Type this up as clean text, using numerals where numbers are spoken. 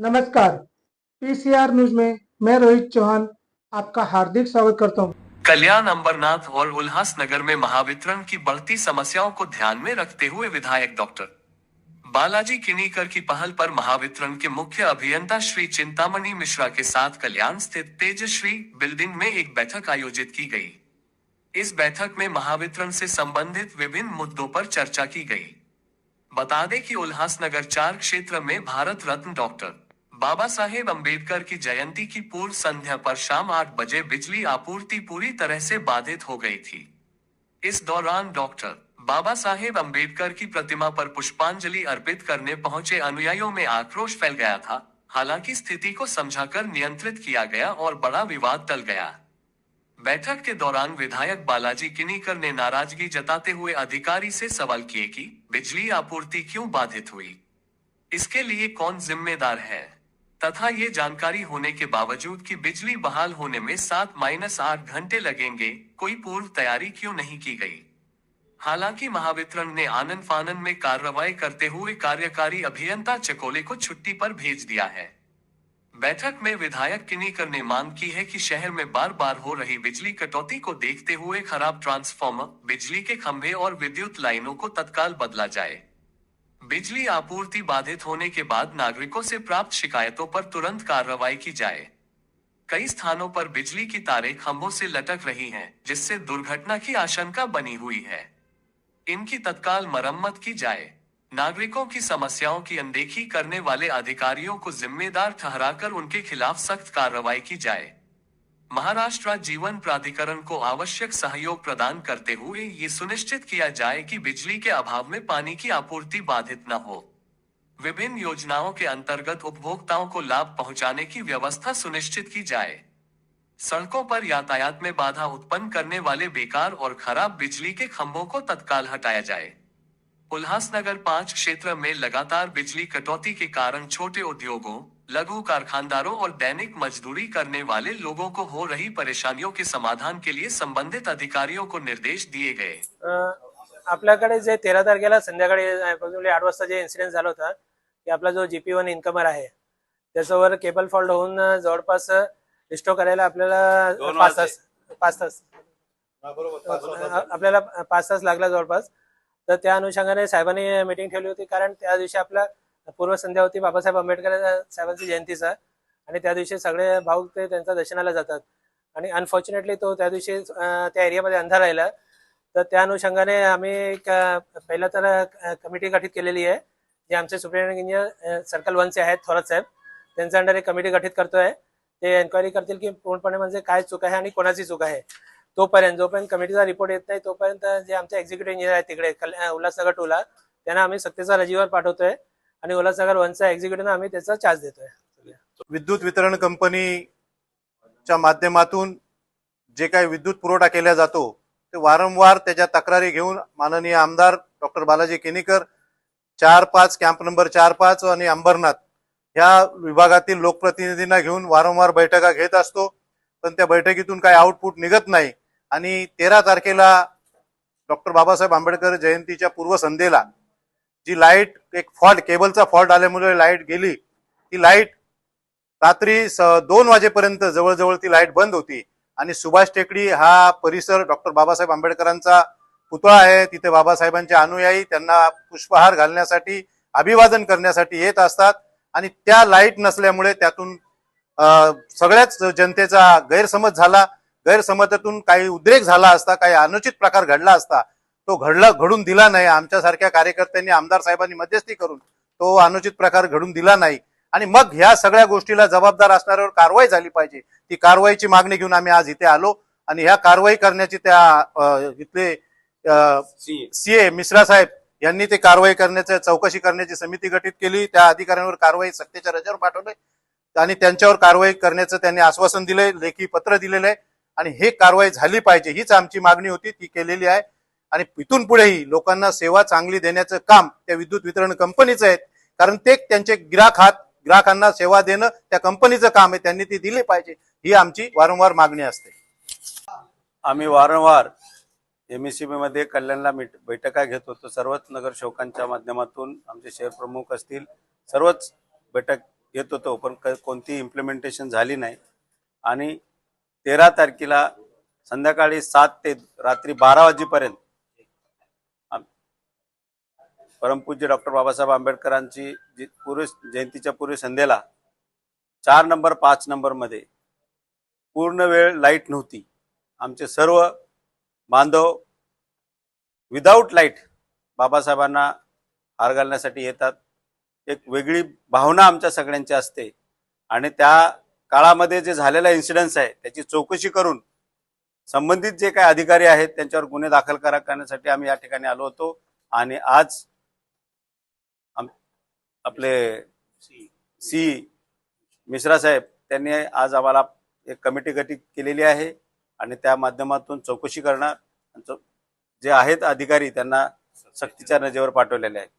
नमस्कार। PCR news में मैं रोहित चौहान आपका हार्दिक स्वागत करता हूं। कल्याण, अंबरनाथ और उल्हासनगर में महावितरण की बढ़ती समस्याओं को ध्यान में रखते हुए विधायक डॉक्टर बालाजी किनीकर की पहल पर महावितरण के मुख्य अभियंता श्री चिंतामणि मिश्रा के साथ कल्याण स्थित तेजश्री बिल्डिंग में एक बैठक आयोजित की गई। इस बैठक में महावितरण से संबंधित विभिन्न मुद्दों पर चर्चा की गई। बता दें कि उल्हासनगर 4 क्षेत्र में भारत रत्न डॉक्टर बाबा साहेब अम्बेडकर की जयंती की पूर्व संध्या पर शाम 8 बजे बिजली आपूर्ति पूरी तरह से बाधित हो गई थी। इस दौरान डॉक्टर बाबा साहेब अम्बेडकर की प्रतिमा पर पुष्पांजलि अर्पित करने पहुंचे अनुयायियों में आक्रोश फैल गया था। हालांकि स्थिति को समझाकर नियंत्रित किया गया और बड़ा विवाद टल गया। बैठक के दौरान विधायक बालाजी किनीकर ने नाराजगी जताते हुए अधिकारी से सवाल किए कि बिजली आपूर्ति क्यों बाधित हुई, इसके लिए कौन जिम्मेदार है, तथा ये जानकारी होने के बावजूद कि बिजली बहाल होने में 7-8 घंटे लगेंगे, कोई पूर्व तैयारी क्यों नहीं की गई। हालांकि महावितरण ने आनन फानन में कार्रवाई करते हुए कार्यकारी अभियंता चकोले को छुट्टी पर भेज दिया है। बैठक में विधायक किनीकर ने मांग की है कि शहर में बार बार हो रही बिजली कटौती को देखते हुए खराब ट्रांसफार्मर, बिजली के खंभे और विद्युत लाइनों को तत्काल बदला जाए। बिजली आपूर्ति बाधित होने के बाद नागरिकों से प्राप्त शिकायतों पर तुरंत कार्रवाई की जाए। कई स्थानों पर बिजली की तारें खंभों से लटक रही हैं, जिससे दुर्घटना की आशंका बनी हुई है। इनकी तत्काल मरम्मत की जाए। नागरिकों की समस्याओं की अनदेखी करने वाले अधिकारियों को जिम्मेदार ठहराकर उनके खिलाफ सख्त कार्रवाई की जाए। महाराष्ट्र जीवन प्राधिकरण को आवश्यक सहयोग प्रदान करते हुए ये सुनिश्चित किया जाए कि बिजली के अभाव में पानी की आपूर्ति बाधित न हो। विभिन्न योजनाओं के अंतर्गत उपभोक्ताओं को लाभ पहुंचाने की व्यवस्था सुनिश्चित की जाए। सड़कों पर यातायात में बाधा उत्पन्न करने वाले बेकार और खराब बिजली के खंभों को तत्काल हटाया जाए। उल्हासनगर 5 क्षेत्र में लगातार बिजली कटौती के कारण छोटे उद्योगों, लघु कारखानदारों और दैनिक मजदूरी करने वाले लोगों को हो रही परेशानियों के समाधान के लिए संबंधित अधिकारियों को निर्देश दिए गए। आपल्याकडे जे 13 तारखेला संध्याकाळी 8 वाजता जे इन्सिडेंट झाला होता की आपला जो GP1 इन्कमर आहे त्याच्यावर केबल फॉल्ट होऊन जवळपास रिस्टोर करायला आपल्याला 5 तास आपल्याला 5 तास लागला जवळपास। तर त्या अनुषंगाने साहेबांनी मीटिंग ठेवली होती, कारण त्या दिवशी आपला पूर्व संध्या होती बाबासाहेब आंबेडकर साहेबांची जयंतीचा, आणि त्या दिवशी सगळे भाविक ते त्यांच्या दर्शनाला जातात, आणि अनफॉर्च्युनेटली तो त्या दिवशी त्या एरियामध्ये अंधार राहिला। तर त्या अनुषंगाने आम्ही पहिला तर कमिटी गठीत केलेली आहे, जे आमचे सुप्रिटेंडिंग इंजिनियर सर्कल 1 चे आहेत थोरात साहेब, त्यांच्या अंडर एक कमिटी गठीत करतोय। ते एन्क्वायरी करतील की पूर्णपणे म्हणजे काय चूक आहे आणि कोणाची चूक आहे। तोपर्यंत जोपर्यंत कमिटीचा रिपोर्ट येत नाही तोपर्यंत जे आमचे एक्झिक्युटिव्ह इंजिनियर आहेत तिकडे उल्हासनगर 2 ला त्यांना आम्ही सक्तीचा रजेवर पाठवतोय, आणि उल्हासनगर 1 चा एक्झिक्युटिव्हना आम्ही त्याचा चार्ज देतोय। विद्युत वितरण कंपनीच्या माध्यमातून जे काही विद्युत पुरवठा केला जातो ते वारंवार त्याच्या तक्रारी घेऊन माननीय आमदार doctor Balaji Kinikar 4-5 camp number 4-5 आणि अंबरनाथ ह्या विभागातील लोकप्रतिनिधींना घेऊन वारंवार बैठका घेत असतो, पण त्या बैठकीतून काही आउटपुट निघत नाही। आणि 13 तारखेला डॉक्टर बाबासाहेब आंबेडकर जयंतीच्या पूर्वसंध्येला जी लाईट एक फॉल्ट, केबलचा फॉल्ट आल्यामुळे लाईट गेली, ती लाईट रात्री 2 वाजेपर्यंत जवळजवळ ती लाईट बंद होती। आणि सुभाष टेकडी हा परिसर डॉक्टर बाबासाहेब आंबेडकरांचा पुतळा आहे, तिथे बाबासाहेबांचे अनुयायी त्यांना पुष्पहार घालण्यासाठी, अभिवादन करण्यासाठी येत असतात, आणि त्या लाईट नसल्यामुळे त्यातून सगळ्याच जनतेचा गैरसमज झाला। गैरसमजातून काही उद्रेक झाला असता, काही अनुचित प्रकार घडला असता, तो घडून दिला नाही। आमच्यासारख्या कार्यकर्त्यांनी, आमदार साहेबांनी मध्यस्थी करून तो अनुचित प्रकार घडून दिला नाही, आणि मग ह्या सगळ्या गोष्टीला जबाबदार असणाऱ्यावर कारवाई झाली पाहिजे। ती कारवाईची मागणी घेऊन आम्ही आज इथे आलो, आणि ह्या कारवाई करण्याची त्या इथले सीए मिश्रा साहेब यांनी ते कारवाई करण्याचं, चौकशी करण्याची समिती गठीत केली। त्या अधिकाऱ्यांवर कारवाई सक्तीच्या रजेवर पाठवले आणि त्यांच्यावर कारवाई करण्याचं त्यांनी आश्वासन दिलंय, लेखी पत्र दिलेलं आहे, आणि हे कारवाई झाली पाहिजे हीच आमची मागणी होती, ती केलेली आहे। आणि इथून पुढेही लोकांना सेवा चांगली देण्याचं काम त्या विद्युत वितरण कंपनीचं आहे, कारण ते त्यांचे ग्राहकांना सेवा देणं त्या कंपनीचं काम आहे, त्यांनी ती दिली पाहिजे, ही आमची वारंवार मागणी असते। आम्ही वारंवार MSCB मध्ये कल्याणला बैठका घेत होतो। सर्वच नगरसेवकांच्या माध्यमातून आमचे शहर प्रमुख असतील, सर्वच बैठक येत होतो, पण कोणती इम्प्लिमेंटेशन झाली नाही. आणि 13 तारखेला संध्याकाळी 7 ते रात्री 12 वाजेपर्यंत परमपूज्य डॉक्टर बाबासाहेब आंबेडकरांची पूर्व जयंतीच्या पूर्व संध्येला 4 नंबर 5 नंबरमध्ये पूर्ण वेळ लाईट नव्हती. आमचे सर्व बांधव विदाऊट लाईट बाबासाहेबांना हार घालण्यासाठी येतात. एक वेगळी भावना आमच्या सगळ्यांची असते आणि त्या काळामध्ये जे झालेला इन्सिडेंट्स आहे त्याची चौकशी करून संबंधित जे काही अधिकारी आहेत त्यांच्यावर गुन्हे दाखल करण्यासाठी आम्ही या ठिकाणी आलो होतो. आणि आज आपले सी मिश्रा साहेब त्यांनी आज आम्हाला एक कमिटी गठीत केलेली आहे आणि त्या माध्यमातून चौकशी करणार, जे आहेत अधिकारी त्यांना सक्तीच्या नजेवर पाठवलेले आहेत.